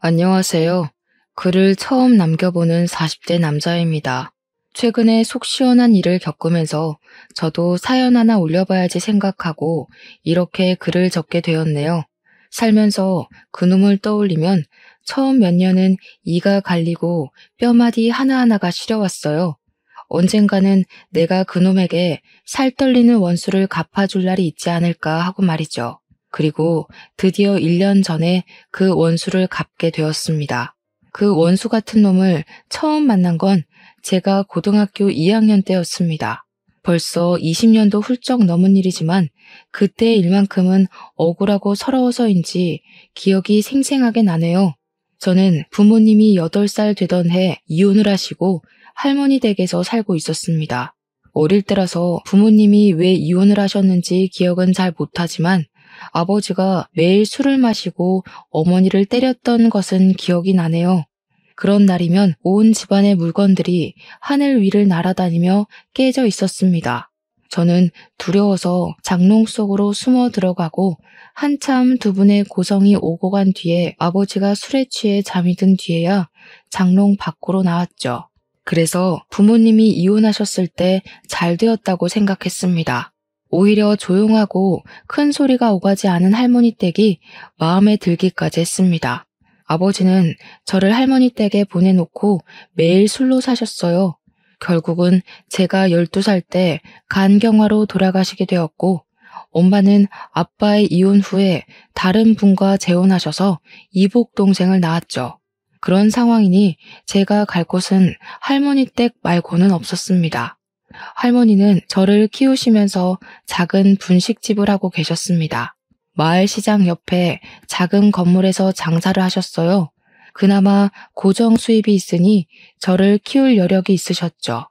안녕하세요. 글을 처음 남겨보는 40대 남자입니다. 최근에 속 시원한 일을 겪으면서 저도 사연 하나 올려봐야지 생각하고 이렇게 글을 적게 되었네요. 살면서 그놈을 떠올리면 처음 몇 년은 이가 갈리고 뼈마디 하나하나가 시려왔어요. 언젠가는 내가 그놈에게 살떨리는 원수를 갚아줄 날이 있지 않을까 하고 말이죠. 그리고 드디어 1년 전에 그 원수를 갚게 되었습니다. 그 원수 같은 놈을 처음 만난 건 제가 고등학교 2학년 때였습니다. 벌써 20년도 훌쩍 넘은 일이지만 그때 일만큼은 억울하고 서러워서인지 기억이 생생하게 나네요. 저는 부모님이 8살 되던 해 이혼을 하시고 할머니 댁에서 살고 있었습니다. 어릴 때라서 부모님이 왜 이혼을 하셨는지 기억은 잘 못하지만 아버지가 매일 술을 마시고 어머니를 때렸던 것은 기억이 나네요. 그런 날이면 온 집안의 물건들이 하늘 위를 날아다니며 깨져 있었습니다. 저는 두려워서 장롱 속으로 숨어 들어가고 한참 두 분의 고성이 오고 간 뒤에 아버지가 술에 취해 잠이 든 뒤에야 장롱 밖으로 나왔죠. 그래서 부모님이 이혼하셨을 때 잘 되었다고 생각했습니다. 오히려 조용하고 큰 소리가 오가지 않은 할머니 댁이 마음에 들기까지 했습니다. 아버지는 저를 할머니 댁에 보내놓고 매일 술로 사셨어요. 결국은 제가 12살 때 간경화로 돌아가시게 되었고, 엄마는 아빠의 이혼 후에 다른 분과 재혼하셔서 이복 동생을 낳았죠. 그런 상황이니 제가 갈 곳은 할머니 댁 말고는 없었습니다. 할머니는 저를 키우시면서 작은 분식집을 하고 계셨습니다. 마을 시장 옆에 작은 건물에서 장사를 하셨어요. 그나마 고정 수입이 있으니 저를 키울 여력이 있으셨죠.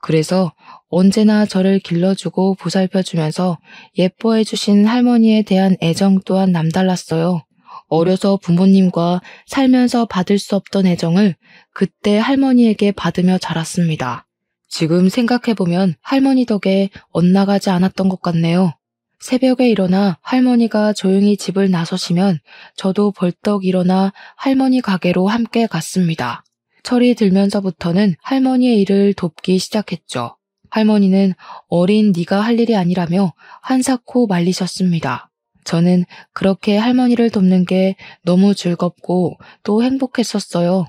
그래서 언제나 저를 길러주고 보살펴주면서 예뻐해 주신 할머니에 대한 애정 또한 남달랐어요. 어려서 부모님과 살면서 받을 수 없던 애정을 그때 할머니에게 받으며 자랐습니다. 지금 생각해보면 할머니 덕에 엇나가지 않았던 것 같네요. 새벽에 일어나 할머니가 조용히 집을 나서시면 저도 벌떡 일어나 할머니 가게로 함께 갔습니다. 철이 들면서부터는 할머니의 일을 돕기 시작했죠. 할머니는 어린 네가 할 일이 아니라며 한사코 말리셨습니다. 저는 그렇게 할머니를 돕는 게 너무 즐겁고 또 행복했었어요.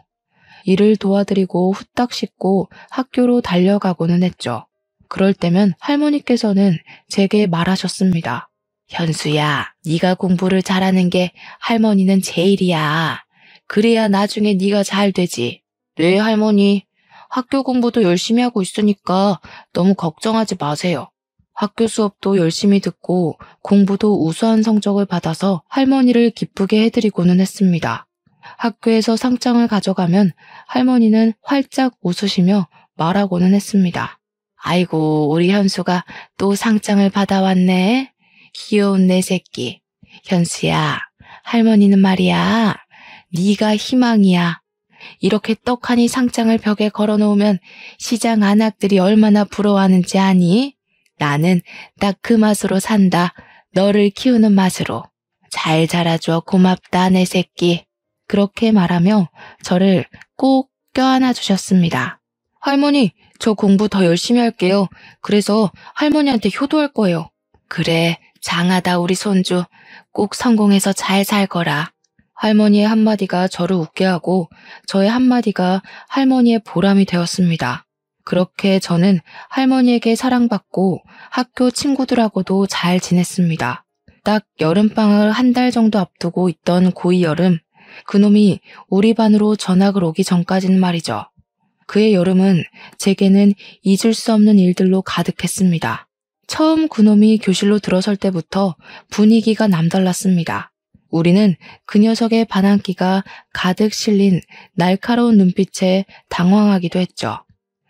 일을 도와드리고 후딱 씻고 학교로 달려가고는 했죠. 그럴 때면 할머니께서는 제게 말하셨습니다. 현수야, 네가 공부를 잘하는 게 할머니는 제일이야. 그래야 나중에 네가 잘 되지. 네, 할머니. 학교 공부도 열심히 하고 있으니까 너무 걱정하지 마세요. 학교 수업도 열심히 듣고 공부도 우수한 성적을 받아서 할머니를 기쁘게 해드리고는 했습니다. 학교에서 상장을 가져가면 할머니는 활짝 웃으시며 말하고는 했습니다. 아이고, 우리 현수가 또 상장을 받아왔네. 귀여운 내 새끼. 현수야, 할머니는 말이야. 네가 희망이야. 이렇게 떡하니 상장을 벽에 걸어놓으면 시장 안악들이 얼마나 부러워하는지 아니? 나는 딱 그 맛으로 산다. 너를 키우는 맛으로. 잘 자라줘. 고맙다, 내 새끼. 그렇게 말하며 저를 꼭 껴안아 주셨습니다. 할머니, 저 공부 더 열심히 할게요. 그래서 할머니한테 효도할 거예요. 그래, 장하다 우리 손주. 꼭 성공해서 잘 살 거라. 할머니의 한마디가 저를 웃게 하고 저의 한마디가 할머니의 보람이 되었습니다. 그렇게 저는 할머니에게 사랑받고 학교 친구들하고도 잘 지냈습니다. 딱 여름방학을 한 달 정도 앞두고 있던 고2 여름, 그놈이 우리 반으로 전학을 오기 전까지는 말이죠. 그의 여름은 제게는 잊을 수 없는 일들로 가득했습니다. 처음 그놈이 교실로 들어설 때부터 분위기가 남달랐습니다. 우리는 그 녀석의 반항기가 가득 실린 날카로운 눈빛에 당황하기도 했죠.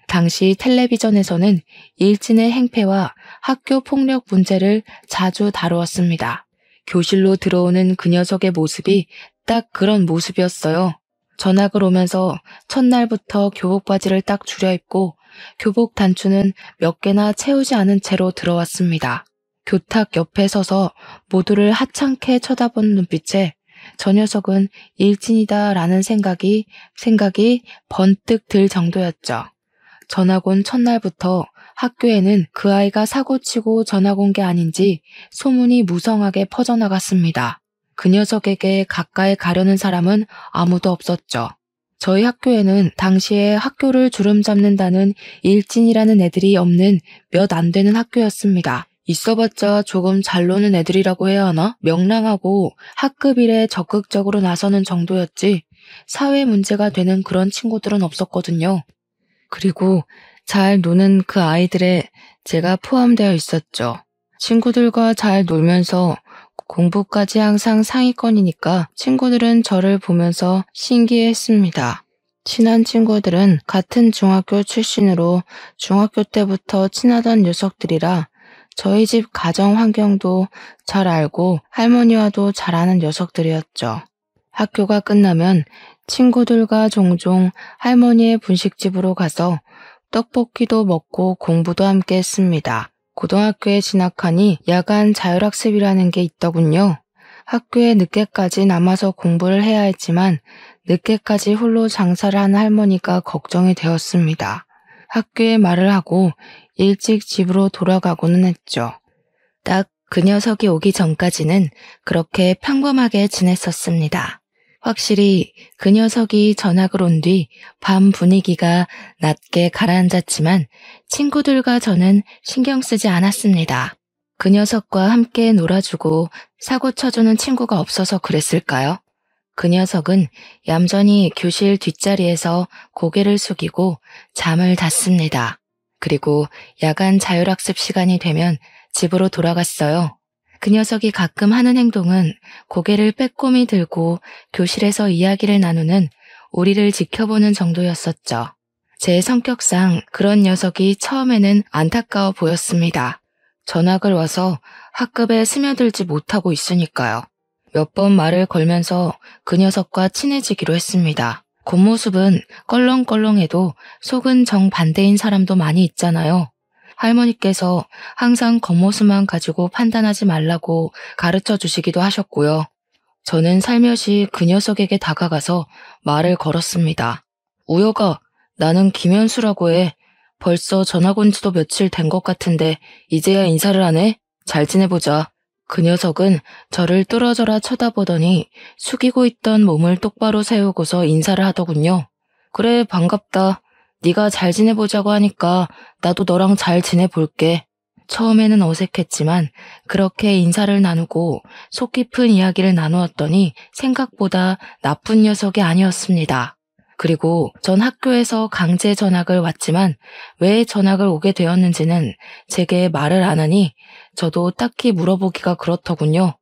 당시 텔레비전에서는 일진의 행패와 학교 폭력 문제를 자주 다루었습니다. 교실로 들어오는 그 녀석의 모습이 딱 그런 모습이었어요. 전학을 오면서 첫날부터 교복 바지를 딱 줄여입고 교복 단추는 몇 개나 채우지 않은 채로 들어왔습니다. 교탁 옆에 서서 모두를 하찮게 쳐다보는 눈빛에 저 녀석은 일진이다라는 생각이 번뜩 들 정도였죠. 전학 온 첫날부터 학교에는 그 아이가 사고치고 전학 온 게 아닌지 소문이 무성하게 퍼져나갔습니다. 그 녀석에게 가까이 가려는 사람은 아무도 없었죠. 저희 학교에는 당시에 학교를 주름잡는다는 일진이라는 애들이 없는 몇 안 되는 학교였습니다. 있어봤자 조금 잘 노는 애들이라고 해야 하나? 명랑하고 학급 일에 적극적으로 나서는 정도였지 사회 문제가 되는 그런 친구들은 없었거든요. 그리고 잘 노는 그 아이들에 제가 포함되어 있었죠. 친구들과 잘 놀면서 공부까지 항상 상위권이니까 친구들은 저를 보면서 신기해했습니다. 친한 친구들은 같은 중학교 출신으로 중학교 때부터 친하던 녀석들이라 저희 집 가정 환경도 잘 알고 할머니와도 잘 아는 녀석들이었죠. 학교가 끝나면 친구들과 종종 할머니의 분식집으로 가서 떡볶이도 먹고 공부도 함께 했습니다. 고등학교에 진학하니 야간 자율학습이라는 게 있더군요. 학교에 늦게까지 남아서 공부를 해야 했지만 늦게까지 홀로 장사를 하는 할머니가 걱정이 되었습니다. 학교에 말을 하고 일찍 집으로 돌아가고는 했죠. 딱 그 녀석이 오기 전까지는 그렇게 평범하게 지냈었습니다. 확실히 그 녀석이 전학을 온 뒤 밤 분위기가 낮게 가라앉았지만 친구들과 저는 신경 쓰지 않았습니다. 그 녀석과 함께 놀아주고 사고 쳐주는 친구가 없어서 그랬을까요? 그 녀석은 얌전히 교실 뒷자리에서 고개를 숙이고 잠을 잤습니다. 그리고 야간 자율학습 시간이 되면 집으로 돌아갔어요. 그 녀석이 가끔 하는 행동은 고개를 빼꼼히 들고 교실에서 이야기를 나누는 우리를 지켜보는 정도였었죠. 제 성격상 그런 녀석이 처음에는 안타까워 보였습니다. 전학을 와서 학급에 스며들지 못하고 있으니까요. 몇 번 말을 걸면서 그 녀석과 친해지기로 했습니다. 겉모습은 껄렁껄렁해도 속은 정반대인 사람도 많이 있잖아요. 할머니께서 항상 겉모습만 가지고 판단하지 말라고 가르쳐 주시기도 하셨고요. 저는 살며시 그 녀석에게 다가가서 말을 걸었습니다. 우여가, 나는 김현수라고 해. 벌써 전학 온 지도 며칠 된 것 같은데 이제야 인사를 하네? 잘 지내보자. 그 녀석은 저를 뚫어져라 쳐다보더니 숙이고 있던 몸을 똑바로 세우고서 인사를 하더군요. 그래, 반갑다. 네가 잘 지내보자고 하니까 나도 너랑 잘 지내볼게. 처음에는 어색했지만 그렇게 인사를 나누고 속 깊은 이야기를 나누었더니 생각보다 나쁜 녀석이 아니었습니다. 그리고 전 학교에서 강제 전학을 왔지만 왜 전학을 오게 되었는지는 제게 말을 안 하니 저도 딱히 물어보기가 그렇더군요.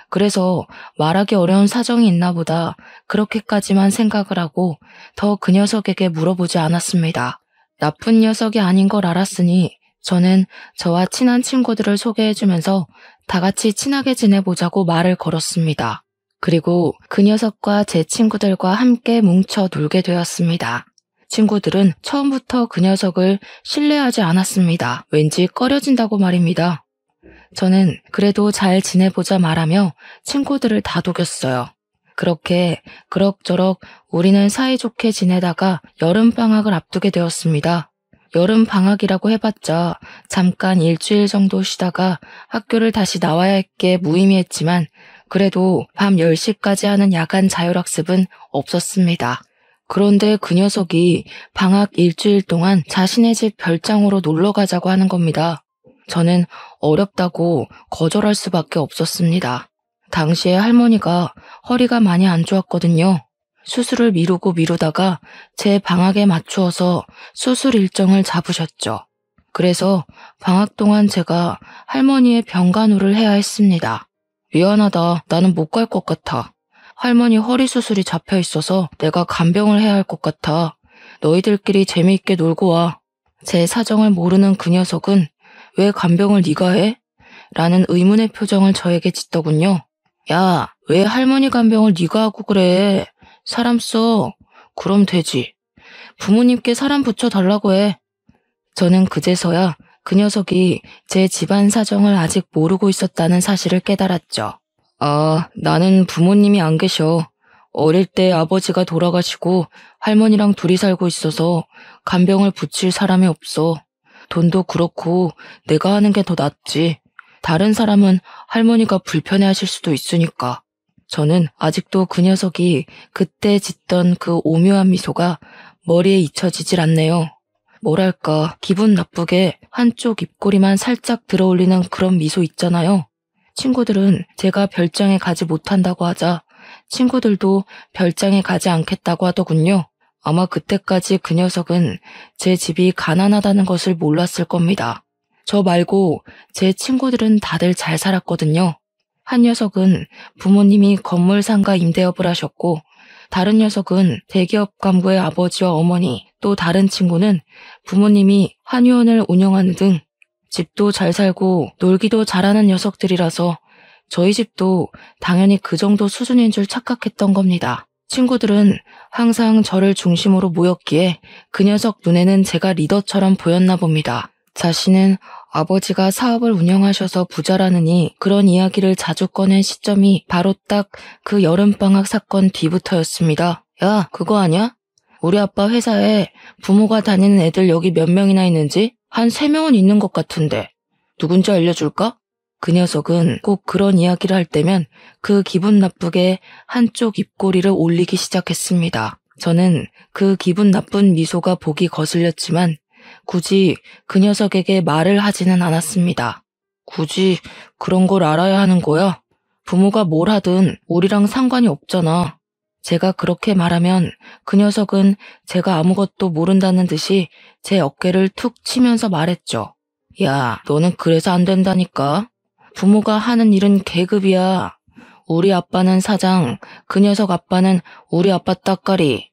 그래서 말하기 어려운 사정이 있나 보다 그렇게까지만 생각을 하고 더 그 녀석에게 물어보지 않았습니다. 나쁜 녀석이 아닌 걸 알았으니 저는 저와 친한 친구들을 소개해주면서 다 같이 친하게 지내보자고 말을 걸었습니다. 그리고 그 녀석과 제 친구들과 함께 뭉쳐 놀게 되었습니다. 친구들은 처음부터 그 녀석을 신뢰하지 않았습니다. 왠지 꺼려진다고 말입니다. 저는 그래도 잘 지내보자 말하며 친구들을 다독였어요. 그렇게 그럭저럭 우리는 사이좋게 지내다가 여름방학을 앞두게 되었습니다. 여름방학이라고 해봤자 잠깐 일주일 정도 쉬다가 학교를 다시 나와야 할 게 무의미했지만 그래도 밤 10시까지 하는 야간 자율학습은 없었습니다. 그런데 그 녀석이 방학 일주일 동안 자신의 집 별장으로 놀러 가자고 하는 겁니다. 저는 어렵다고 거절할 수밖에 없었습니다. 당시에 할머니가 허리가 많이 안 좋았거든요. 수술을 미루다가 제 방학에 맞추어서 수술 일정을 잡으셨죠. 그래서 방학 동안 제가 할머니의 병간호를 해야 했습니다. 미안하다. 나는 못 갈 것 같아. 할머니 허리 수술이 잡혀 있어서 내가 간병을 해야 할 것 같아. 너희들끼리 재미있게 놀고 와. 제 사정을 모르는 그 녀석은 왜 간병을 네가 해? 라는 의문의 표정을 저에게 짓더군요. 야, 왜 할머니 간병을 네가 하고 그래? 사람 써. 그럼 되지. 부모님께 사람 붙여달라고 해. 저는 그제서야 그 녀석이 제 집안 사정을 아직 모르고 있었다는 사실을 깨달았죠. 아, 나는 부모님이 안 계셔. 어릴 때 아버지가 돌아가시고 할머니랑 둘이 살고 있어서 간병을 붙일 사람이 없어. 돈도 그렇고 내가 하는 게 더 낫지. 다른 사람은 할머니가 불편해하실 수도 있으니까. 저는 아직도 그 녀석이 그때 짓던 그 오묘한 미소가 머리에 잊혀지질 않네요. 뭐랄까, 기분 나쁘게 한쪽 입꼬리만 살짝 들어올리는 그런 미소 있잖아요. 친구들은 제가 별장에 가지 못한다고 하자 친구들도 별장에 가지 않겠다고 하더군요. 아마 그때까지 그 녀석은 제 집이 가난하다는 것을 몰랐을 겁니다. 저 말고 제 친구들은 다들 잘 살았거든요. 한 녀석은 부모님이 건물 상가 임대업을 하셨고, 다른 녀석은 대기업 간부의 아버지와 어머니, 또 다른 친구는 부모님이 한의원을 운영하는 등 집도 잘 살고 놀기도 잘하는 녀석들이라서 저희 집도 당연히 그 정도 수준인 줄 착각했던 겁니다. 친구들은 항상 저를 중심으로 모였기에 그 녀석 눈에는 제가 리더처럼 보였나 봅니다. 자신은 아버지가 사업을 운영하셔서 부자라느니 그런 이야기를 자주 꺼낸 시점이 바로 딱 그 여름방학 사건 뒤부터였습니다. 야, 그거 아냐? 우리 아빠 회사에 부모가 다니는 애들 여기 몇 명이나 있는지? 한 3명은 있는 것 같은데. 누군지 알려줄까? 그 녀석은 꼭 그런 이야기를 할 때면 그 기분 나쁘게 한쪽 입꼬리를 올리기 시작했습니다. 저는 그 기분 나쁜 미소가 보기 거슬렸지만 굳이 그 녀석에게 말을 하지는 않았습니다. 굳이 그런 걸 알아야 하는 거야? 부모가 뭘 하든 우리랑 상관이 없잖아. 제가 그렇게 말하면 그 녀석은 제가 아무것도 모른다는 듯이 제 어깨를 툭 치면서 말했죠. 야, 너는 그래서 안 된다니까. 부모가 하는 일은 계급이야. 우리 아빠는 사장, 그 녀석 아빠는 우리 아빠 따까리.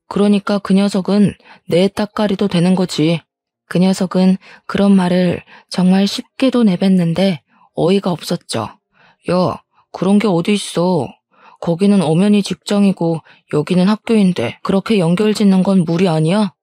그러니까 그 녀석은 내 따까리도 되는 거지. 그 녀석은 그런 말을 정말 쉽게도 내뱉는데 어이가 없었죠. 야, 그런 게 어디 있어. 거기는 엄연히 직장이고 여기는 학교인데 그렇게 연결짓는 건 무리 아니야?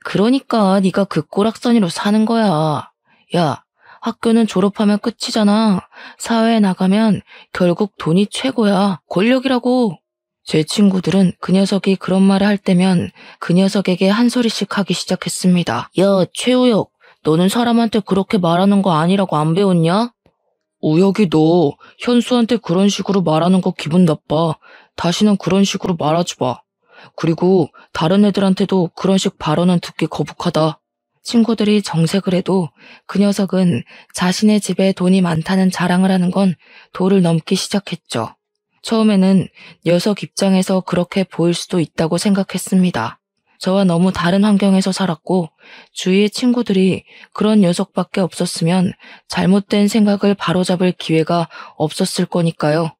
그러니까 네가 그 꼬락서니로 사는 거야. 야, 학교는 졸업하면 끝이잖아. 사회에 나가면 결국 돈이 최고야. 권력이라고. 제 친구들은 그 녀석이 그런 말을 할 때면 그 녀석에게 한 소리씩 하기 시작했습니다. 야, 최우혁, 너는 사람한테 그렇게 말하는 거 아니라고 안 배웠냐? 우혁이 너 현수한테 그런 식으로 말하는 거 기분 나빠. 다시는 그런 식으로 말하지 마. 그리고 다른 애들한테도 그런 식 발언은 듣기 거북하다. 친구들이 정색을 해도 그 녀석은 자신의 집에 돈이 많다는 자랑을 하는 건 도를 넘기 시작했죠. 처음에는 녀석 입장에서 그렇게 보일 수도 있다고 생각했습니다. 저와 너무 다른 환경에서 살았고 주위의 친구들이 그런 녀석밖에 없었으면 잘못된 생각을 바로잡을 기회가 없었을 거니까요.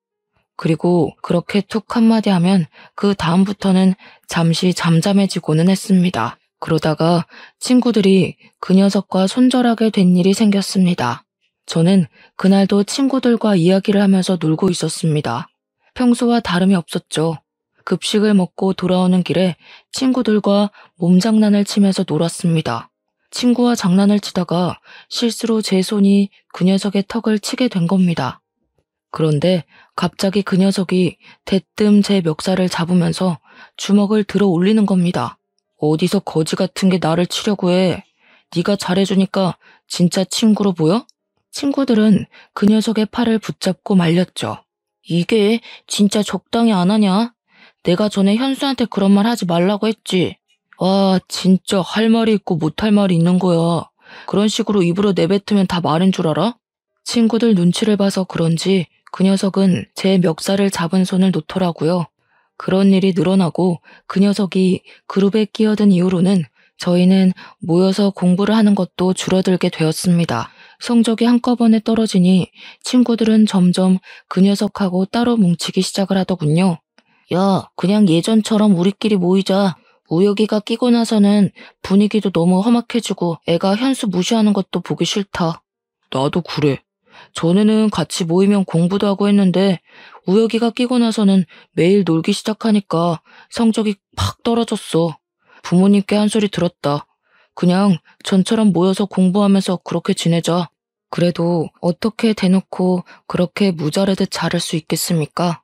그리고 그렇게 툭 한마디 하면 그 다음부터는 잠시 잠잠해지고는 했습니다. 그러다가 친구들이 그 녀석과 손절하게 된 일이 생겼습니다. 저는 그날도 친구들과 이야기를 하면서 놀고 있었습니다. 평소와 다름이 없었죠. 급식을 먹고 돌아오는 길에 친구들과 몸장난을 치면서 놀았습니다. 친구와 장난을 치다가 실수로 제 손이 그 녀석의 턱을 치게 된 겁니다. 그런데 갑자기 그 녀석이 대뜸 제 멱살을 잡으면서 주먹을 들어 올리는 겁니다. 어디서 거지 같은 게 나를 치려고 해. 네가 잘해주니까 진짜 친구로 보여? 친구들은 그 녀석의 팔을 붙잡고 말렸죠. 이게 진짜 적당히 안 하냐? 내가 전에 현수한테 그런 말 하지 말라고 했지. 와, 진짜 할 말이 있고 못할 말이 있는 거야. 그런 식으로 입으로 내뱉으면 다 말인 줄 알아? 친구들 눈치를 봐서 그런지 그 녀석은 제 멱살을 잡은 손을 놓더라고요. 그런 일이 늘어나고 그 녀석이 그룹에 끼어든 이후로는 저희는 모여서 공부를 하는 것도 줄어들게 되었습니다. 성적이 한꺼번에 떨어지니 친구들은 점점 그 녀석하고 따로 뭉치기 시작을 하더군요. 야, 그냥 예전처럼 우리끼리 모이자. 우혁이가 끼고 나서는 분위기도 너무 험악해지고 애가 현수 무시하는 것도 보기 싫다. 나도 그래. 전에는 같이 모이면 공부도 하고 했는데 우혁이가 끼고 나서는 매일 놀기 시작하니까 성적이 팍 떨어졌어. 부모님께 한 소리 들었다. 그냥 전처럼 모여서 공부하면서 그렇게 지내자. 그래도 어떻게 대놓고 그렇게 무자르듯 자를 수 있겠습니까?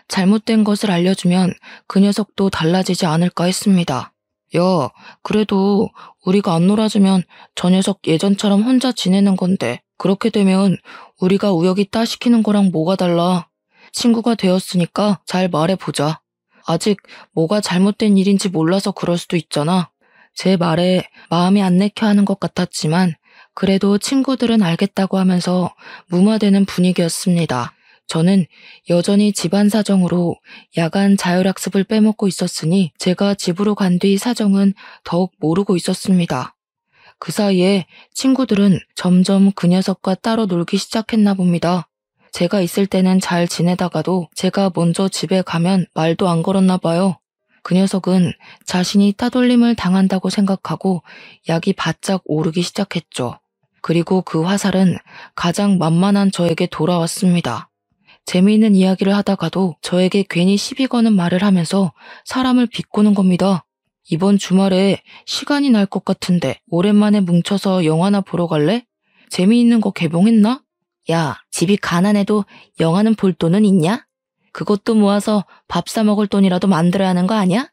잘못된 것을 알려주면 그 녀석도 달라지지 않을까 했습니다. 야, 그래도 우리가 안 놀아주면 저 녀석 예전처럼 혼자 지내는 건데 그렇게 되면 우리가 우혁이 따시키는 거랑 뭐가 달라? 친구가 되었으니까 잘 말해보자. 아직 뭐가 잘못된 일인지 몰라서 그럴 수도 있잖아. 제 말에 마음이 안 내켜 하는 것 같았지만 그래도 친구들은 알겠다고 하면서 무마되는 분위기였습니다. 저는 여전히 집안 사정으로 야간 자율학습을 빼먹고 있었으니 제가 집으로 간 뒤 사정은 더욱 모르고 있었습니다. 그 사이에 친구들은 점점 그 녀석과 따로 놀기 시작했나 봅니다. 제가 있을 때는 잘 지내다가도 제가 먼저 집에 가면 말도 안 걸었나 봐요. 그 녀석은 자신이 따돌림을 당한다고 생각하고 약이 바짝 오르기 시작했죠. 그리고 그 화살은 가장 만만한 저에게 돌아왔습니다. 재미있는 이야기를 하다가도 저에게 괜히 시비 거는 말을 하면서 사람을 비꼬는 겁니다. 이번 주말에 시간이 날 것 같은데 오랜만에 뭉쳐서 영화나 보러 갈래? 재미있는 거 개봉했나? 야, 집이 가난해도 영화는 볼 돈은 있냐? 그것도 모아서 밥 사 먹을 돈이라도 만들어야 하는 거 아니야?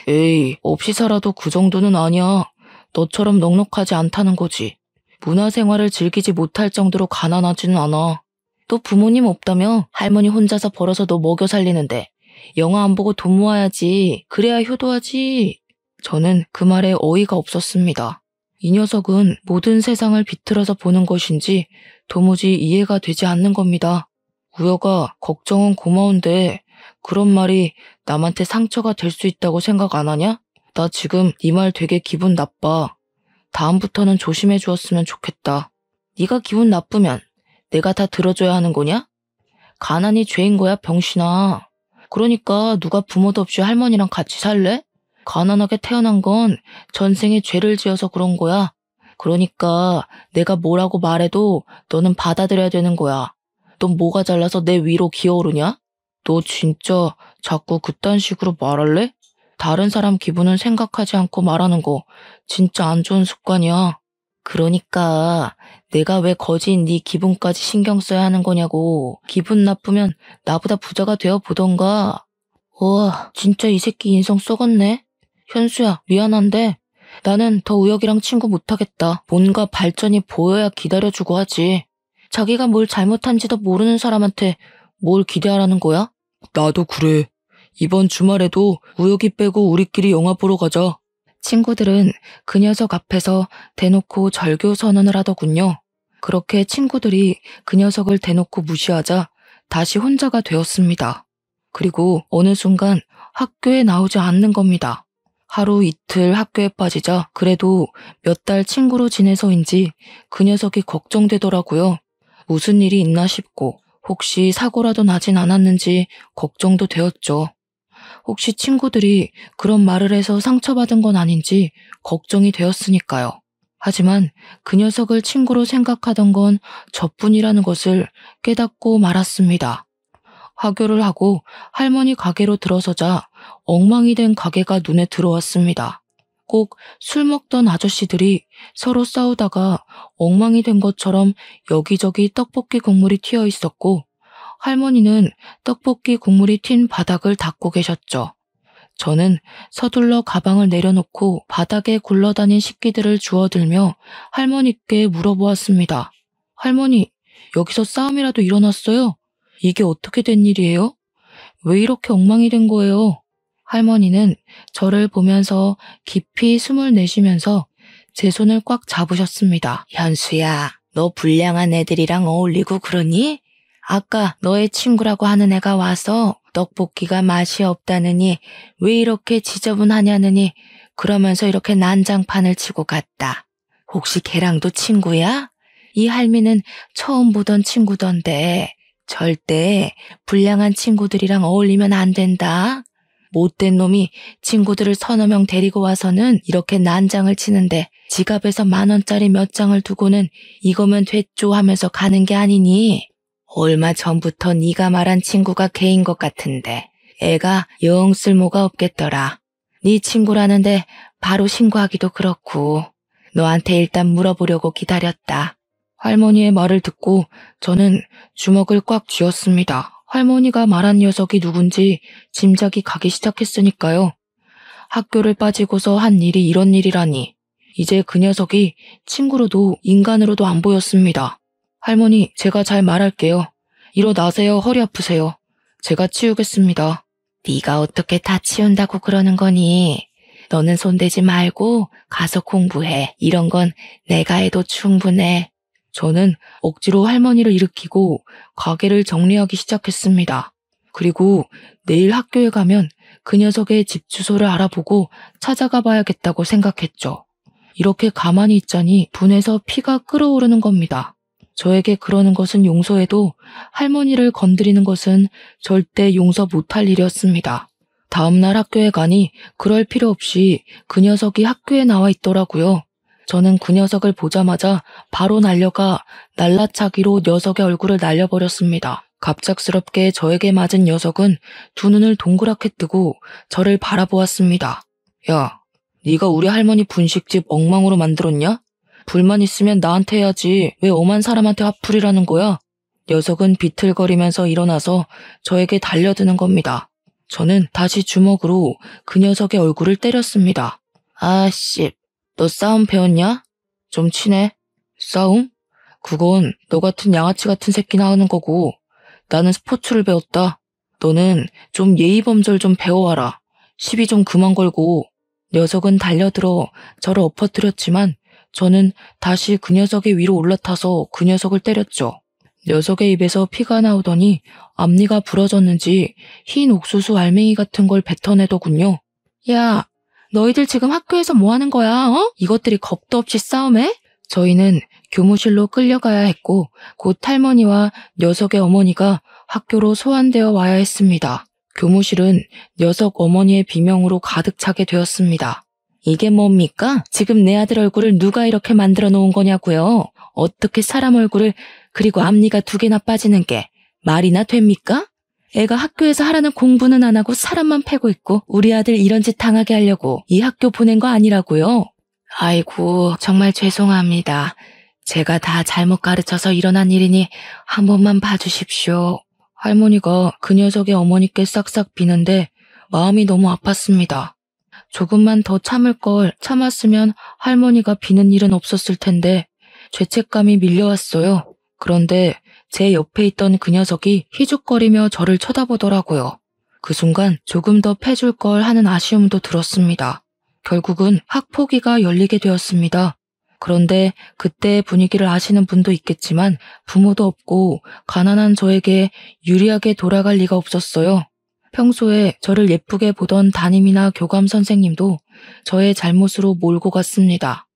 에이, 없이 살아도 그 정도는 아니야. 너처럼 넉넉하지 않다는 거지. 문화생활을 즐기지 못할 정도로 가난하지는 않아. 또 부모님 없다며 할머니 혼자서 벌어서 너 먹여 살리는데 영화 안 보고 돈 모아야지. 그래야 효도하지. 저는 그 말에 어이가 없었습니다. 이 녀석은 모든 세상을 비틀어서 보는 것인지 도무지 이해가 되지 않는 겁니다. 우여가 걱정은 고마운데 그런 말이 남한테 상처가 될 수 있다고 생각 안 하냐? 나 지금 네 말 되게 기분 나빠. 다음부터는 조심해 주었으면 좋겠다. 네가 기분 나쁘면 내가 다 들어줘야 하는 거냐? 가난이 죄인 거야, 병신아. 그러니까 누가 부모도 없이 할머니랑 같이 살래? 가난하게 태어난 건 전생에 죄를 지어서 그런 거야. 그러니까 내가 뭐라고 말해도 너는 받아들여야 되는 거야. 넌 뭐가 잘나서 내 위로 기어오르냐? 너 진짜 자꾸 그딴 식으로 말할래? 다른 사람 기분은 생각하지 않고 말하는 거 진짜 안 좋은 습관이야. 그러니까 내가 왜 거지인 네 기분까지 신경 써야 하는 거냐고. 기분 나쁘면 나보다 부자가 되어 보던가. 우와, 진짜 이 새끼 인성 썩었네. 현수야, 미안한데 나는 더 우혁이랑 친구 못하겠다. 뭔가 발전이 보여야 기다려주고 하지. 자기가 뭘 잘못한지도 모르는 사람한테 뭘 기대하라는 거야? 나도 그래. 이번 주말에도 우혁이 빼고 우리끼리 영화 보러 가자. 친구들은 그 녀석 앞에서 대놓고 절교 선언을 하더군요. 그렇게 친구들이 그 녀석을 대놓고 무시하자 다시 혼자가 되었습니다. 그리고 어느 순간 학교에 나오지 않는 겁니다. 하루 이틀 학교에 빠지자 그래도 몇 달 친구로 지내서인지 그 녀석이 걱정되더라고요. 무슨 일이 있나 싶고 혹시 사고라도 나진 않았는지 걱정도 되었죠. 혹시 친구들이 그런 말을 해서 상처받은 건 아닌지 걱정이 되었으니까요. 하지만 그 녀석을 친구로 생각하던 건 저뿐이라는 것을 깨닫고 말았습니다. 하교를 하고 할머니 가게로 들어서자 엉망이 된 가게가 눈에 들어왔습니다. 꼭 술 먹던 아저씨들이 서로 싸우다가 엉망이 된 것처럼 여기저기 떡볶이 국물이 튀어 있었고 할머니는 떡볶이 국물이 튄 바닥을 닦고 계셨죠. 저는 서둘러 가방을 내려놓고 바닥에 굴러다닌 식기들을 주워들며 할머니께 물어보았습니다. 할머니, 여기서 싸움이라도 일어났어요? 이게 어떻게 된 일이에요? 왜 이렇게 엉망이 된 거예요? 할머니는 저를 보면서 깊이 숨을 내쉬면서 제 손을 꽉 잡으셨습니다. 현수야, 너 불량한 애들이랑 어울리고 그러니? 아까 너의 친구라고 하는 애가 와서 떡볶이가 맛이 없다느니 왜 이렇게 지저분하냐느니 그러면서 이렇게 난장판을 치고 갔다. 혹시 걔랑도 친구야? 이 할미는 처음 보던 친구던데 절대 불량한 친구들이랑 어울리면 안 된다. 못된 놈이 친구들을 서너 명 데리고 와서는 이렇게 난장을 치는데 지갑에서 10,000원짜리 몇 장을 두고는 이거면 됐죠 하면서 가는 게 아니니? 얼마 전부터 네가 말한 친구가 걔인 것 같은데 애가 영 쓸모가 없겠더라. 네 친구라는데 바로 신고하기도 그렇고 너한테 일단 물어보려고 기다렸다. 할머니의 말을 듣고 저는 주먹을 꽉 쥐었습니다. 할머니가 말한 녀석이 누군지 짐작이 가기 시작했으니까요. 학교를 빠지고서 한 일이 이런 일이라니. 이제 그 녀석이 친구로도 인간으로도 안 보였습니다. 할머니, 제가 잘 말할게요. 일어나세요. 허리 아프세요. 제가 치우겠습니다. 네가 어떻게 다 치운다고 그러는 거니? 너는 손대지 말고 가서 공부해. 이런 건 내가 해도 충분해. 저는 억지로 할머니를 일으키고 가게를 정리하기 시작했습니다. 그리고 내일 학교에 가면 그 녀석의 집 주소를 알아보고 찾아가 봐야겠다고 생각했죠. 이렇게 가만히 있자니 분해서 피가 끓어오르는 겁니다. 저에게 그러는 것은 용서해도 할머니를 건드리는 것은 절대 용서 못할 일이었습니다. 다음날 학교에 가니 그럴 필요 없이 그 녀석이 학교에 나와 있더라고요. 저는 그 녀석을 보자마자 바로 날려가 날라차기로 녀석의 얼굴을 날려버렸습니다. 갑작스럽게 저에게 맞은 녀석은 두 눈을 동그랗게 뜨고 저를 바라보았습니다. 야, 네가 우리 할머니 분식집 엉망으로 만들었냐? 불만 있으면 나한테 해야지. 왜 엄한 사람한테 화풀이라는 거야? 녀석은 비틀거리면서 일어나서 저에게 달려드는 겁니다. 저는 다시 주먹으로 그 녀석의 얼굴을 때렸습니다. 아씨, 너 싸움 배웠냐? 좀 치네. 싸움? 그건 너 같은 양아치 같은 새끼나 하는 거고 나는 스포츠를 배웠다. 너는 좀 예의범절 좀 배워와라. 시비 좀 그만 걸고. 녀석은 달려들어 저를 엎어뜨렸지만 저는 다시 그 녀석의 위로 올라타서 그 녀석을 때렸죠. 녀석의 입에서 피가 나오더니 앞니가 부러졌는지 흰 옥수수 알맹이 같은 걸 뱉어내더군요. 야, 너희들 지금 학교에서 뭐 하는 거야? 이것들이 겁도 없이 싸움해? 저희는 교무실로 끌려가야 했고 곧 할머니와 녀석의 어머니가 학교로 소환되어 와야 했습니다. 교무실은 녀석 어머니의 비명으로 가득 차게 되었습니다. 이게 뭡니까? 지금 내 아들 얼굴을 누가 이렇게 만들어 놓은 거냐고요? 어떻게 사람 얼굴을 그리고 앞니가 2개나 빠지는 게 말이나 됩니까? 애가 학교에서 하라는 공부는 안 하고 사람만 패고 있고 우리 아들 이런 짓 당하게 하려고 이 학교 보낸 거 아니라고요? 아이고, 정말 죄송합니다. 제가 다 잘못 가르쳐서 일어난 일이니 한 번만 봐주십시오. 할머니가 그 녀석의 어머니께 싹싹 비는데 마음이 너무 아팠습니다. 조금만 더 참을 걸 참았으면 할머니가 비는 일은 없었을 텐데 죄책감이 밀려왔어요. 그런데 제 옆에 있던 그 녀석이 희죽거리며 저를 쳐다보더라고요. 그 순간 조금 더 패줄 걸 하는 아쉬움도 들었습니다. 결국은 학폭위가 열리게 되었습니다. 그런데 그때의 분위기를 아시는 분도 있겠지만 부모도 없고 가난한 저에게 유리하게 돌아갈 리가 없었어요. 평소에 저를 예쁘게 보던 담임이나 교감 선생님도 저의 잘못으로 몰고 갔습니다.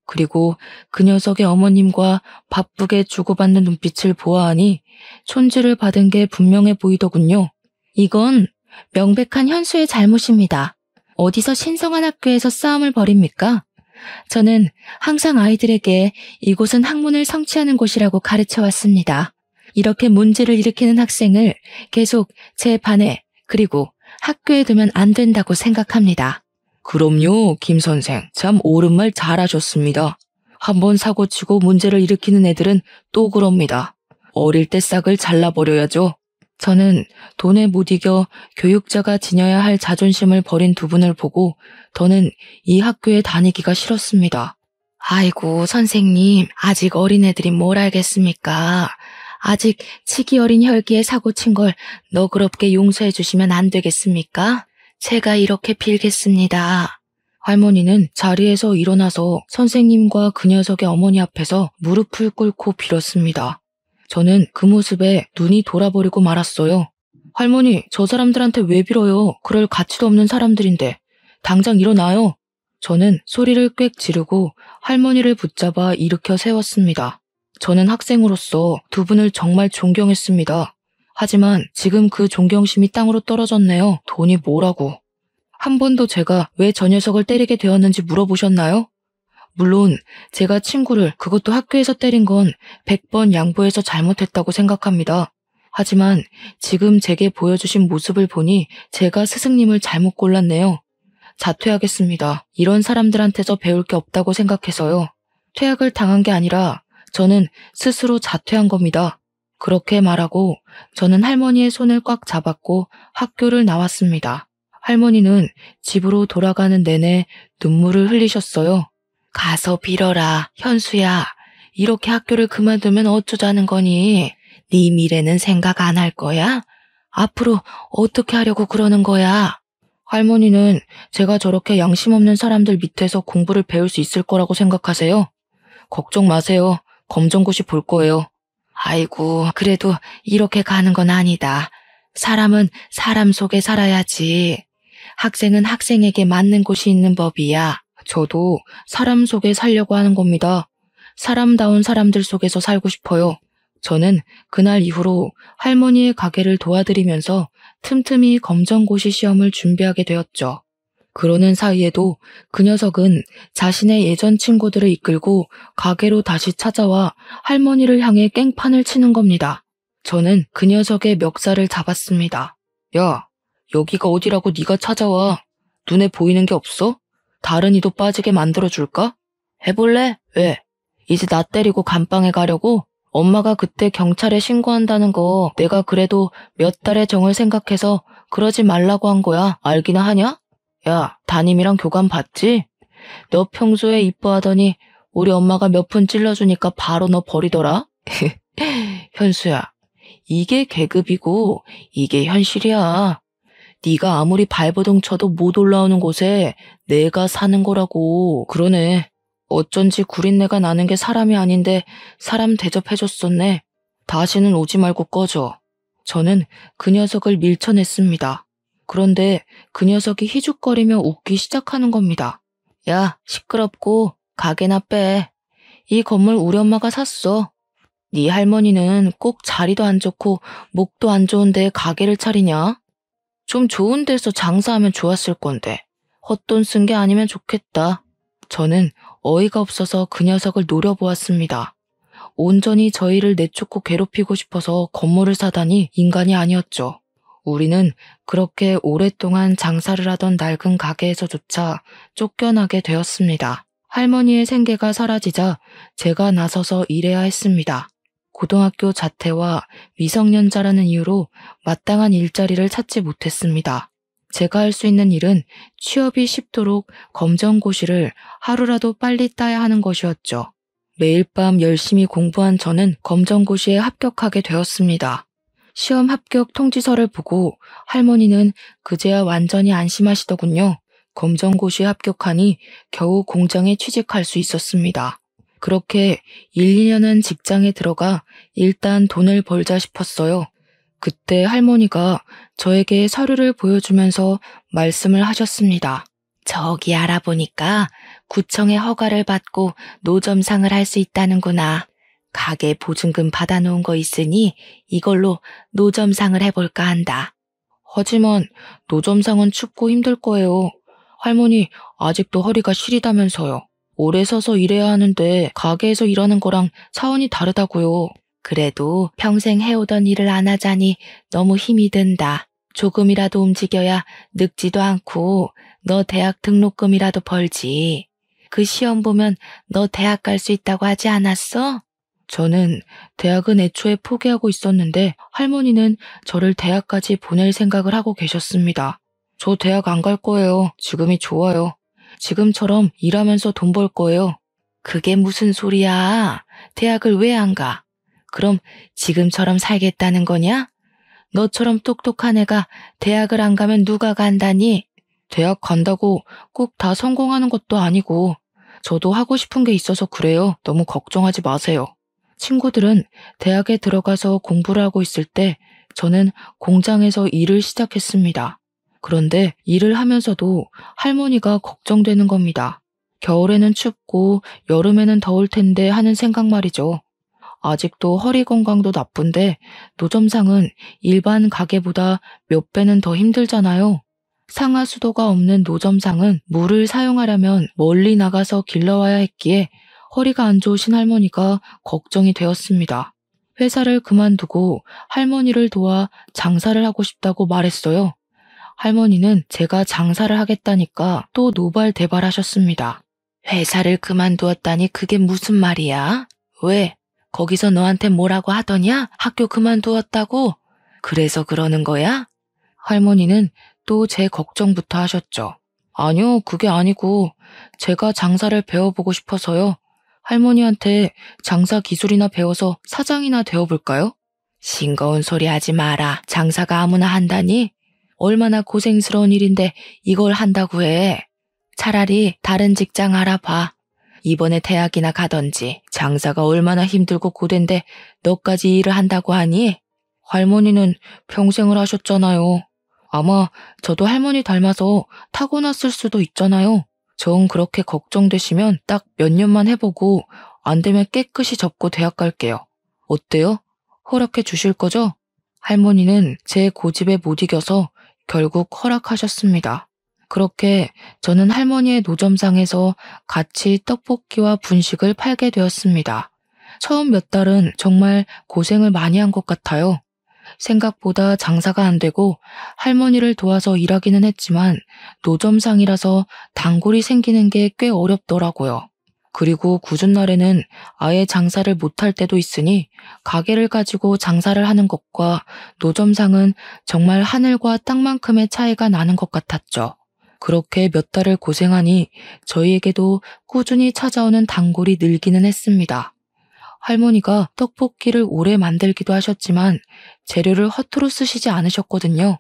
그리고 그 녀석의 어머님과 바쁘게 주고받는 눈빛을 보아하니 촌지를 받은 게 분명해 보이더군요. 이건 명백한 현수의 잘못입니다. 어디서 신성한 학교에서 싸움을 벌입니까? 저는 항상 아이들에게 이곳은 학문을 성취하는 곳이라고 가르쳐왔습니다. 이렇게 문제를 일으키는 학생을 계속 제 반에 그리고 학교에 두면 안 된다고 생각합니다. 그럼요, 김 선생. 참 옳은 말 잘하셨습니다. 한번 사고치고 문제를 일으키는 애들은 또 그럽니다. 어릴 때 싹을 잘라버려야죠. 저는 돈에 못 이겨 교육자가 지녀야 할 자존심을 버린 두 분을 보고 더는 이 학교에 다니기가 싫었습니다. 아이고, 선생님, 아직 어린애들이 뭘 알겠습니까? 아직 치기 어린 혈기에 사고친 걸 너그럽게 용서해 주시면 안 되겠습니까? 제가 이렇게 빌겠습니다. 할머니는 자리에서 일어나서 선생님과 그 녀석의 어머니 앞에서 무릎을 꿇고 빌었습니다. 저는 그 모습에 눈이 돌아버리고 말았어요. 할머니, 저 사람들한테 왜 빌어요? 그럴 가치도 없는 사람들인데. 당장 일어나요. 저는 소리를 꽥 지르고 할머니를 붙잡아 일으켜 세웠습니다. 저는 학생으로서 두 분을 정말 존경했습니다. 하지만 지금 그 존경심이 땅으로 떨어졌네요. 돈이 뭐라고. 한 번도 제가 왜 저 녀석을 때리게 되었는지 물어보셨나요? 물론 제가 친구를 그것도 학교에서 때린 건 100번 양보해서 잘못했다고 생각합니다. 하지만 지금 제게 보여주신 모습을 보니 제가 스승님을 잘못 골랐네요. 자퇴하겠습니다. 이런 사람들한테서 배울 게 없다고 생각해서요. 퇴학을 당한 게 아니라 저는 스스로 자퇴한 겁니다. 그렇게 말하고 저는 할머니의 손을 꽉 잡았고 학교를 나왔습니다. 할머니는 집으로 돌아가는 내내 눈물을 흘리셨어요. 가서 빌어라, 현수야. 이렇게 학교를 그만두면 어쩌자는 거니? 네 미래는 생각 안 할 거야? 앞으로 어떻게 하려고 그러는 거야? 할머니는 제가 저렇게 양심 없는 사람들 밑에서 공부를 배울 수 있을 거라고 생각하세요? 걱정 마세요. 검정고시 볼 거예요. 아이고, 그래도 이렇게 가는 건 아니다. 사람은 사람 속에 살아야지. 학생은 학생에게 맞는 곳이 있는 법이야. 저도 사람 속에 살려고 하는 겁니다. 사람다운 사람들 속에서 살고 싶어요. 저는 그날 이후로 할머니의 가게를 도와드리면서 틈틈이 검정고시 시험을 준비하게 되었죠. 그러는 사이에도 그 녀석은 자신의 예전 친구들을 이끌고 가게로 다시 찾아와 할머니를 향해 깽판을 치는 겁니다. 저는 그 녀석의 멱살을 잡았습니다. 야, 여기가 어디라고 네가 찾아와. 눈에 보이는 게 없어? 다른 이도 빠지게 만들어줄까? 해볼래? 왜? 이제 나 때리고 감방에 가려고? 엄마가 그때 경찰에 신고한다는 거 내가 그래도 몇 달의 정을 생각해서 그러지 말라고 한 거야. 알기나 하냐? 야, 담임이랑 교감 봤지? 너 평소에 이뻐하더니 우리 엄마가 몇 푼 찔러주니까 바로 너 버리더라? 현수야, 이게 계급이고 이게 현실이야. 네가 아무리 발버둥 쳐도 못 올라오는 곳에 내가 사는 거라고. 그러네. 어쩐지 구린내가 나는 게 사람이 아닌데 사람 대접해줬었네. 다시는 오지 말고 꺼져. 저는 그 녀석을 밀쳐냈습니다. 그런데 그 녀석이 희죽거리며 웃기 시작하는 겁니다. 야, 시끄럽고 가게나 빼. 이 건물 우리 엄마가 샀어. 네 할머니는 꼭 자리도 안 좋고 목도 안 좋은데 가게를 차리냐? 좀 좋은 데서 장사하면 좋았을 건데 헛돈 쓴 게 아니면 좋겠다. 저는 어이가 없어서 그 녀석을 노려보았습니다. 온전히 저희를 내쫓고 괴롭히고 싶어서 건물을 사다니 인간이 아니었죠. 우리는 그렇게 오랫동안 장사를 하던 낡은 가게에서조차 쫓겨나게 되었습니다. 할머니의 생계가 사라지자 제가 나서서 일해야 했습니다. 고등학교 자퇴와 미성년자라는 이유로 마땅한 일자리를 찾지 못했습니다. 제가 할 수 있는 일은 취업이 쉽도록 검정고시를 하루라도 빨리 따야 하는 것이었죠. 매일 밤 열심히 공부한 저는 검정고시에 합격하게 되었습니다. 시험 합격 통지서를 보고 할머니는 그제야 완전히 안심하시더군요. 검정고시에 합격하니 겨우 공장에 취직할 수 있었습니다. 그렇게 1, 2년은 직장에 들어가 일단 돈을 벌자 싶었어요. 그때 할머니가 저에게 서류를 보여주면서 말씀을 하셨습니다. 저기 알아보니까 구청의 허가를 받고 노점상을 할 수 있다는구나. 가게 보증금 받아놓은 거 있으니 이걸로 노점상을 해볼까 한다. 하지만 노점상은 춥고 힘들 거예요. 할머니 아직도 허리가 시리다면서요. 오래 서서 일해야 하는데 가게에서 일하는 거랑 차원이 다르다고요. 그래도 평생 해오던 일을 안 하자니 너무 힘이 든다. 조금이라도 움직여야 늙지도 않고 너 대학 등록금이라도 벌지. 그 시험 보면 너 대학 갈 수 있다고 하지 않았어? 저는 대학은 애초에 포기하고 있었는데 할머니는 저를 대학까지 보낼 생각을 하고 계셨습니다. 저 대학 안 갈 거예요. 지금이 좋아요. 지금처럼 일하면서 돈 벌 거예요. 그게 무슨 소리야? 대학을 왜 안 가? 그럼 지금처럼 살겠다는 거냐? 너처럼 똑똑한 애가 대학을 안 가면 누가 간다니? 대학 간다고 꼭 다 성공하는 것도 아니고 저도 하고 싶은 게 있어서 그래요. 너무 걱정하지 마세요. 친구들은 대학에 들어가서 공부를 하고 있을 때 저는 공장에서 일을 시작했습니다. 그런데 일을 하면서도 할머니가 걱정되는 겁니다. 겨울에는 춥고 여름에는 더울 텐데 하는 생각 말이죠. 아직도 허리 건강도 나쁜데 노점상은 일반 가게보다 몇 배는 더 힘들잖아요. 상하수도가 없는 노점상은 물을 사용하려면 멀리 나가서 길러와야 했기에 허리가 안 좋으신 할머니가 걱정이 되었습니다. 회사를 그만두고 할머니를 도와 장사를 하고 싶다고 말했어요. 할머니는 제가 장사를 하겠다니까 또 노발대발하셨습니다. 회사를 그만두었다니 그게 무슨 말이야? 왜? 거기서 너한테 뭐라고 하더냐? 학교 그만두었다고? 그래서 그러는 거야? 할머니는 또 제 걱정부터 하셨죠. 아니요, 그게 아니고 제가 장사를 배워보고 싶어서요. 할머니한테 장사 기술이나 배워서 사장이나 되어볼까요? 싱거운 소리 하지 마라. 장사가 아무나 한다니? 얼마나 고생스러운 일인데 이걸 한다고 해. 차라리 다른 직장 알아봐. 이번에 대학이나 가던지. 장사가 얼마나 힘들고 고된데 너까지 일을 한다고 하니? 할머니는 평생을 하셨잖아요. 아마 저도 할머니 닮아서 타고났을 수도 있잖아요. 정 그렇게 걱정되시면 딱 몇 년만 해보고 안 되면 깨끗이 접고 대학 갈게요. 어때요? 허락해 주실 거죠? 할머니는 제 고집에 못 이겨서 결국 허락하셨습니다. 그렇게 저는 할머니의 노점상에서 같이 떡볶이와 분식을 팔게 되었습니다. 처음 몇 달은 정말 고생을 많이 한 것 같아요. 생각보다 장사가 안 되고 할머니를 도와서 일하기는 했지만 노점상이라서 단골이 생기는 게 꽤 어렵더라고요. 그리고 굳은 날에는 아예 장사를 못할 때도 있으니 가게를 가지고 장사를 하는 것과 노점상은 정말 하늘과 땅만큼의 차이가 나는 것 같았죠. 그렇게 몇 달을 고생하니 저희에게도 꾸준히 찾아오는 단골이 늘기는 했습니다. 할머니가 떡볶이를 오래 만들기도 하셨지만 재료를 허투루 쓰시지 않으셨거든요.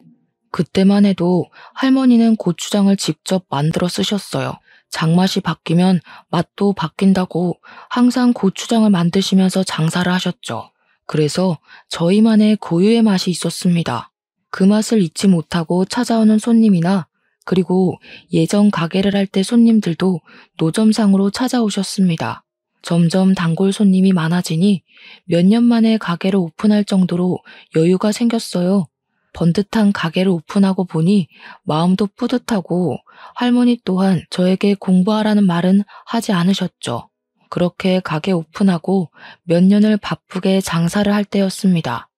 그때만 해도 할머니는 고추장을 직접 만들어 쓰셨어요. 장맛이 바뀌면 맛도 바뀐다고 항상 고추장을 만드시면서 장사를 하셨죠. 그래서 저희만의 고유의 맛이 있었습니다. 그 맛을 잊지 못하고 찾아오는 손님이나 그리고 예전 가게를 할 때 손님들도 노점상으로 찾아오셨습니다. 점점 단골 손님이 많아지니 몇 년 만에 가게를 오픈할 정도로 여유가 생겼어요. 번듯한 가게를 오픈하고 보니 마음도 뿌듯하고 할머니 또한 저에게 공부하라는 말은 하지 않으셨죠. 그렇게 가게 오픈하고 몇 년을 바쁘게 장사를 할 때였습니다.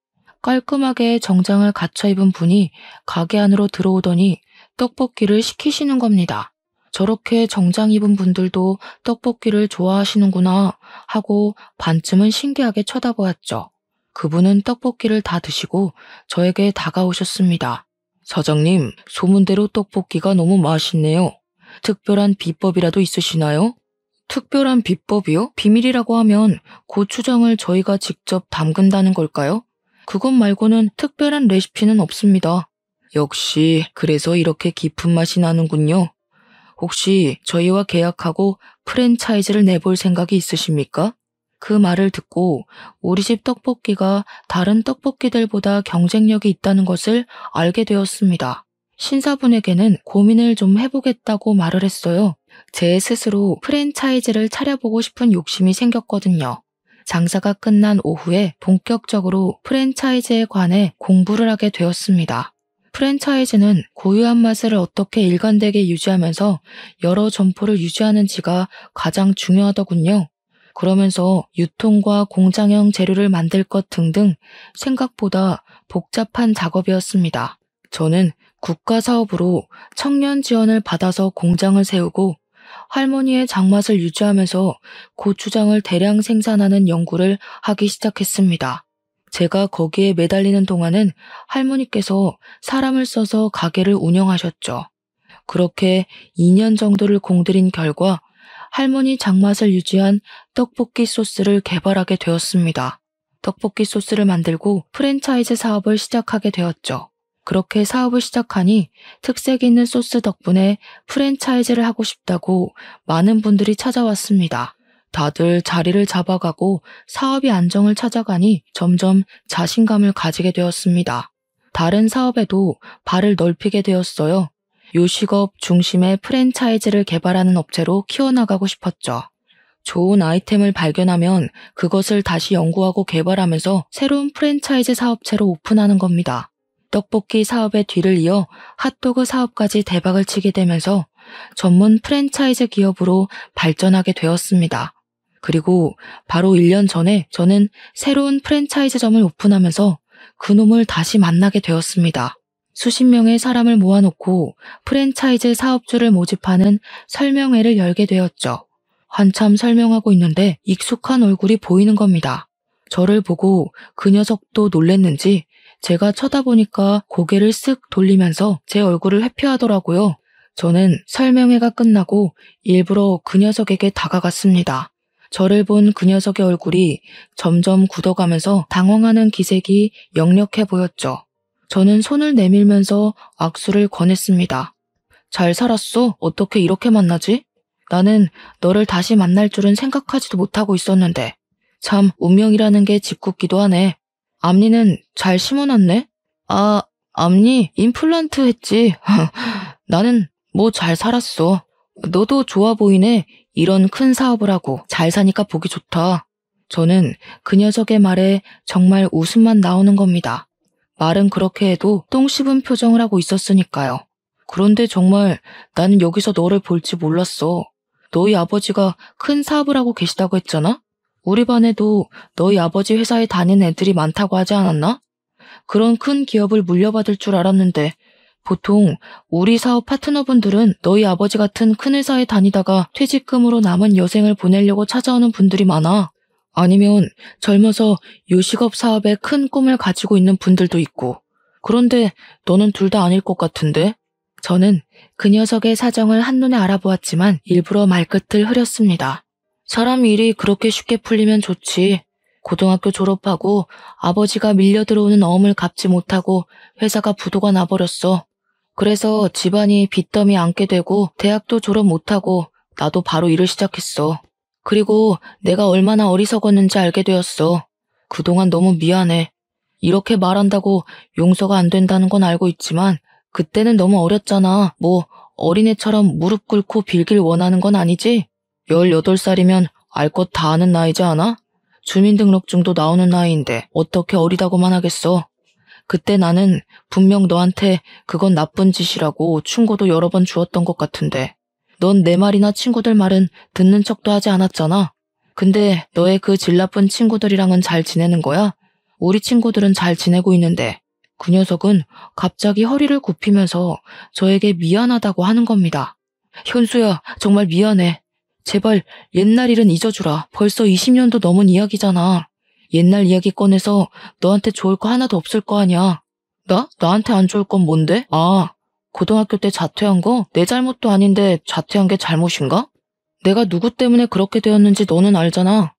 깔끔하게 정장을 갖춰 입은 분이 가게 안으로 들어오더니 떡볶이를 시키시는 겁니다. 저렇게 정장 입은 분들도 떡볶이를 좋아하시는구나 하고 반쯤은 신기하게 쳐다보았죠. 그분은 떡볶이를 다 드시고 저에게 다가오셨습니다. 사장님, 소문대로 떡볶이가 너무 맛있네요. 특별한 비법이라도 있으시나요? 특별한 비법이요? 비밀이라고 하면 고추장을 저희가 직접 담근다는 걸까요? 그것 말고는 특별한 레시피는 없습니다. 역시 그래서 이렇게 깊은 맛이 나는군요. 혹시 저희와 계약하고 프랜차이즈를 내볼 생각이 있으십니까? 그 말을 듣고 우리 집 떡볶이가 다른 떡볶이들보다 경쟁력이 있다는 것을 알게 되었습니다. 신사분에게는 고민을 좀 해보겠다고 말을 했어요. 제 스스로 프랜차이즈를 차려보고 싶은 욕심이 생겼거든요. 장사가 끝난 오후에 본격적으로 프랜차이즈에 관해 공부를 하게 되었습니다. 프랜차이즈는 고유한 맛을 어떻게 일관되게 유지하면서 여러 점포를 유지하는지가 가장 중요하더군요. 그러면서 유통과 공장형 재료를 만들 것 등등 생각보다 복잡한 작업이었습니다. 저는 국가사업으로 청년 지원을 받아서 공장을 세우고 할머니의 장맛을 유지하면서 고추장을 대량 생산하는 연구를 하기 시작했습니다. 제가 거기에 매달리는 동안은 할머니께서 사람을 써서 가게를 운영하셨죠. 그렇게 2년 정도를 공들인 결과 할머니 장맛을 유지한 떡볶이 소스를 개발하게 되었습니다. 떡볶이 소스를 만들고 프랜차이즈 사업을 시작하게 되었죠. 그렇게 사업을 시작하니 특색 있는 소스 덕분에 프랜차이즈를 하고 싶다고 많은 분들이 찾아왔습니다. 다들 자리를 잡아가고 사업이 안정을 찾아가니 점점 자신감을 가지게 되었습니다. 다른 사업에도 발을 넓히게 되었어요. 요식업 중심의 프랜차이즈를 개발하는 업체로 키워나가고 싶었죠. 좋은 아이템을 발견하면 그것을 다시 연구하고 개발하면서 새로운 프랜차이즈 사업체로 오픈하는 겁니다. 떡볶이 사업의 뒤를 이어 핫도그 사업까지 대박을 치게 되면서 전문 프랜차이즈 기업으로 발전하게 되었습니다. 그리고 바로 1년 전에 저는 새로운 프랜차이즈점을 오픈하면서 그놈을 다시 만나게 되었습니다. 수십 명의 사람을 모아놓고 프랜차이즈 사업주를 모집하는 설명회를 열게 되었죠. 한참 설명하고 있는데 익숙한 얼굴이 보이는 겁니다. 저를 보고 그 녀석도 놀랬는지 제가 쳐다보니까 고개를 쓱 돌리면서 제 얼굴을 회피하더라고요. 저는 설명회가 끝나고 일부러 그 녀석에게 다가갔습니다. 저를 본 그 녀석의 얼굴이 점점 굳어가면서 당황하는 기색이 역력해 보였죠. 저는 손을 내밀면서 악수를 권했습니다. 잘 살았어? 어떻게 이렇게 만나지? 나는 너를 다시 만날 줄은 생각하지도 못하고 있었는데. 참 운명이라는 게 짓궂기도 하네. 앞니는 잘 심어놨네? 아, 앞니 임플란트 했지. 나는 뭐 잘 살았어. 너도 좋아 보이네. 이런 큰 사업을 하고 잘 사니까 보기 좋다. 저는 그 녀석의 말에 정말 웃음만 나오는 겁니다. 말은 그렇게 해도 똥 씹은 표정을 하고 있었으니까요. 그런데 정말 나는 여기서 너를 볼지 몰랐어. 너희 아버지가 큰 사업을 하고 계시다고 했잖아? 우리 반에도 너희 아버지 회사에 다니는 애들이 많다고 하지 않았나? 그런 큰 기업을 물려받을 줄 알았는데 보통 우리 사업 파트너분들은 너희 아버지 같은 큰 회사에 다니다가 퇴직금으로 남은 여생을 보내려고 찾아오는 분들이 많아. 아니면 젊어서 요식업 사업에 큰 꿈을 가지고 있는 분들도 있고. 그런데 너는 둘 다 아닐 것 같은데? 저는 그 녀석의 사정을 한눈에 알아보았지만 일부러 말끝을 흐렸습니다. 사람 일이 그렇게 쉽게 풀리면 좋지. 고등학교 졸업하고 아버지가 밀려 들어오는 어음을 갚지 못하고 회사가 부도가 나버렸어. 그래서 집안이 빚더미 안게 되고 대학도 졸업 못하고 나도 바로 일을 시작했어. 그리고 내가 얼마나 어리석었는지 알게 되었어. 그동안 너무 미안해. 이렇게 말한다고 용서가 안 된다는 건 알고 있지만 그때는 너무 어렸잖아. 뭐 어린애처럼 무릎 꿇고 빌길 원하는 건 아니지? 18살이면 알 것 다 아는 나이지 않아? 주민등록증도 나오는 나이인데 어떻게 어리다고만 하겠어. 그때 나는 분명 너한테 그건 나쁜 짓이라고 충고도 여러 번 주었던 것 같은데 넌 내 말이나 친구들 말은 듣는 척도 하지 않았잖아. 근데 너의 그 질 나쁜 친구들이랑은 잘 지내는 거야? 우리 친구들은 잘 지내고 있는데 그 녀석은 갑자기 허리를 굽히면서 저에게 미안하다고 하는 겁니다. 현수야, 정말 미안해. 제발 옛날 일은 잊어주라. 벌써 20년도 넘은 이야기잖아. 옛날 이야기 꺼내서 너한테 좋을 거 하나도 없을 거 아니야. 나한테 안 좋을 건 뭔데? 아, 고등학교 때 자퇴한 거 내 잘못도 아닌데 자퇴한 게 잘못인가? 내가 누구 때문에 그렇게 되었는지 너는 알잖아.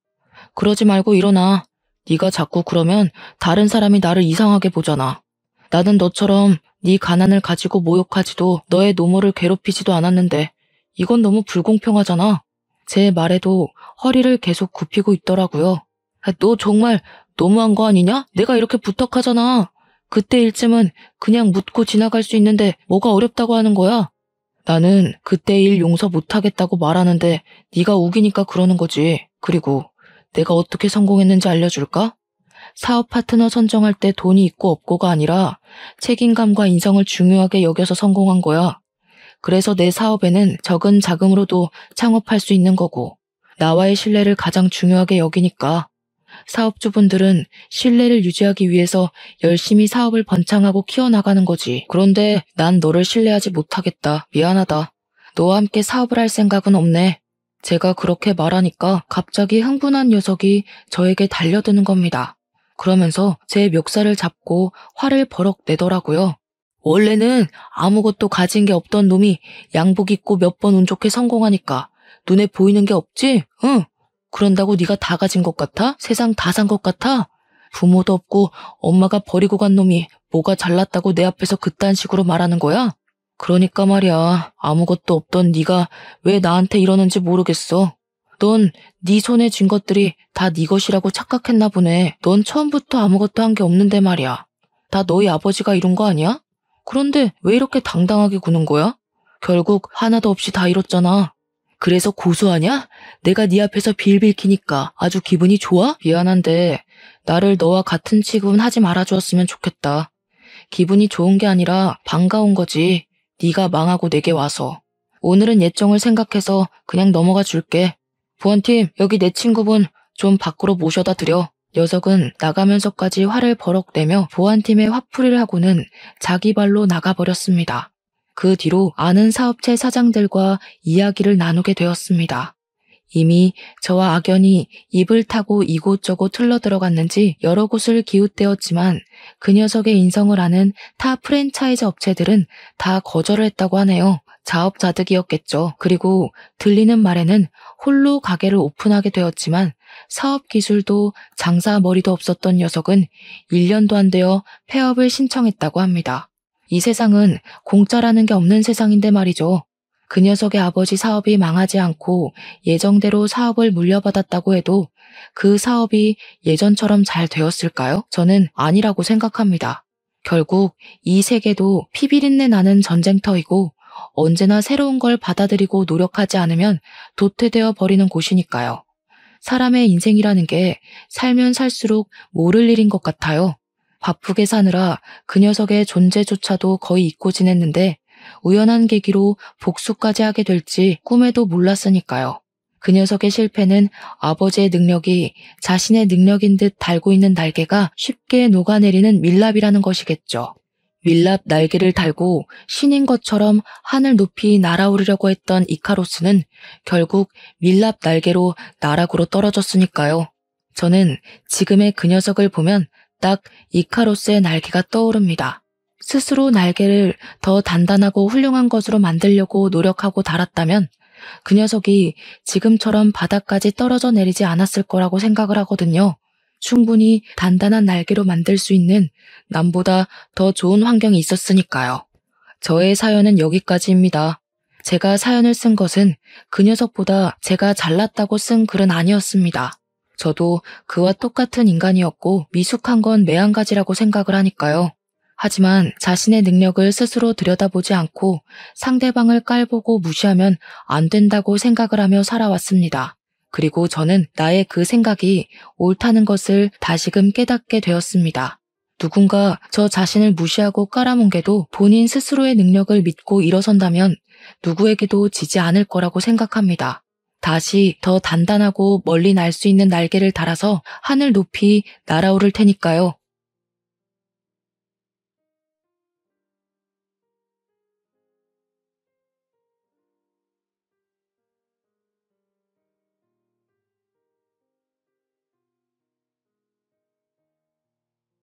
그러지 말고 일어나. 네가 자꾸 그러면 다른 사람이 나를 이상하게 보잖아. 나는 너처럼 네 가난을 가지고 모욕하지도 너의 노모를 괴롭히지도 않았는데 이건 너무 불공평하잖아. 제 말에도 허리를 계속 굽히고 있더라고요. 너 정말 너무한 거 아니냐? 내가 이렇게 부탁하잖아. 그때 일쯤은 그냥 묻고 지나갈 수 있는데 뭐가 어렵다고 하는 거야? 나는 그때 일 용서 못하겠다고 말하는데 네가 우기니까 그러는 거지. 그리고 내가 어떻게 성공했는지 알려줄까? 사업 파트너 선정할 때 돈이 있고 없고가 아니라 책임감과 인성을 중요하게 여겨서 성공한 거야. 그래서 내 사업에는 적은 자금으로도 창업할 수 있는 거고 나와의 신뢰를 가장 중요하게 여기니까 사업주분들은 신뢰를 유지하기 위해서 열심히 사업을 번창하고 키워나가는 거지. 그런데 난 너를 신뢰하지 못하겠다. 미안하다. 너와 함께 사업을 할 생각은 없네. 제가 그렇게 말하니까 갑자기 흥분한 녀석이 저에게 달려드는 겁니다. 그러면서 제 멱살을 잡고 화를 버럭 내더라고요. 원래는 아무것도 가진 게 없던 놈이 양복 입고 몇 번 운 좋게 성공하니까 눈에 보이는 게 없지? 응. 그런다고 네가 다 가진 것 같아? 세상 다 산 것 같아? 부모도 없고 엄마가 버리고 간 놈이 뭐가 잘났다고 내 앞에서 그딴 식으로 말하는 거야? 그러니까 말이야. 아무것도 없던 네가 왜 나한테 이러는지 모르겠어. 넌 네 손에 쥔 것들이 다 네 것이라고 착각했나 보네. 넌 처음부터 아무것도 한 게 없는데 말이야. 다 너희 아버지가 이룬 거 아니야? 그런데 왜 이렇게 당당하게 구는 거야? 결국 하나도 없이 다 잃었잖아. 그래서 고소하냐? 내가 네 앞에서 빌빌 키니까 아주 기분이 좋아? 미안한데 나를 너와 같은 취급은 하지 말아주었으면 좋겠다. 기분이 좋은 게 아니라 반가운 거지. 네가 망하고 내게 와서. 오늘은 예정을 생각해서 그냥 넘어가 줄게. 보안팀, 여기 내 친구분 좀 밖으로 모셔다 드려. 녀석은 나가면서까지 화를 버럭 내며 보안팀의 화풀이를 하고는 자기 발로 나가버렸습니다. 그 뒤로 아는 사업체 사장들과 이야기를 나누게 되었습니다. 이미 저와 악연이 입을 타고 이곳저곳 흘러들어갔는지 여러 곳을 기웃대었지만 그 녀석의 인성을 아는 타 프랜차이즈 업체들은 다 거절을 했다고 하네요. 자업자득이었겠죠. 그리고 들리는 말에는 홀로 가게를 오픈하게 되었지만 사업 기술도 장사 머리도 없었던 녀석은 1년도 안 되어 폐업을 신청했다고 합니다. 이 세상은 공짜라는 게 없는 세상인데 말이죠. 그 녀석의 아버지 사업이 망하지 않고 예정대로 사업을 물려받았다고 해도 그 사업이 예전처럼 잘 되었을까요? 저는 아니라고 생각합니다. 결국 이 세계도 피비린내 나는 전쟁터이고 언제나 새로운 걸 받아들이고 노력하지 않으면 도태되어 버리는 곳이니까요. 사람의 인생이라는 게 살면 살수록 모를 일인 것 같아요. 바쁘게 사느라 그 녀석의 존재조차도 거의 잊고 지냈는데 우연한 계기로 복수까지 하게 될지 꿈에도 몰랐으니까요. 그 녀석의 실패는 아버지의 능력이 자신의 능력인 듯 달고 있는 날개가 쉽게 녹아내리는 밀랍이라는 것이겠죠. 밀랍 날개를 달고 신인 것처럼 하늘 높이 날아오르려고 했던 이카로스는 결국 밀랍 날개로 나락으로 떨어졌으니까요. 저는 지금의 그 녀석을 보면 딱 이카로스의 날개가 떠오릅니다. 스스로 날개를 더 단단하고 훌륭한 것으로 만들려고 노력하고 달았다면 그 녀석이 지금처럼 바닥까지 떨어져 내리지 않았을 거라고 생각을 하거든요. 충분히 단단한 날개로 만들 수 있는 남보다 더 좋은 환경이 있었으니까요. 저의 사연은 여기까지입니다. 제가 사연을 쓴 것은 그 녀석보다 제가 잘났다고 쓴 글은 아니었습니다. 저도 그와 똑같은 인간이었고 미숙한 건 매한가지라고 생각을 하니까요. 하지만 자신의 능력을 스스로 들여다보지 않고 상대방을 깔보고 무시하면 안 된다고 생각을 하며 살아왔습니다. 그리고 저는 나의 그 생각이 옳다는 것을 다시금 깨닫게 되었습니다. 누군가 저 자신을 무시하고 깔아뭉개도 본인 스스로의 능력을 믿고 일어선다면 누구에게도 지지 않을 거라고 생각합니다. 다시 더 단단하고 멀리 날 수 있는 날개를 달아서 하늘 높이 날아오를 테니까요.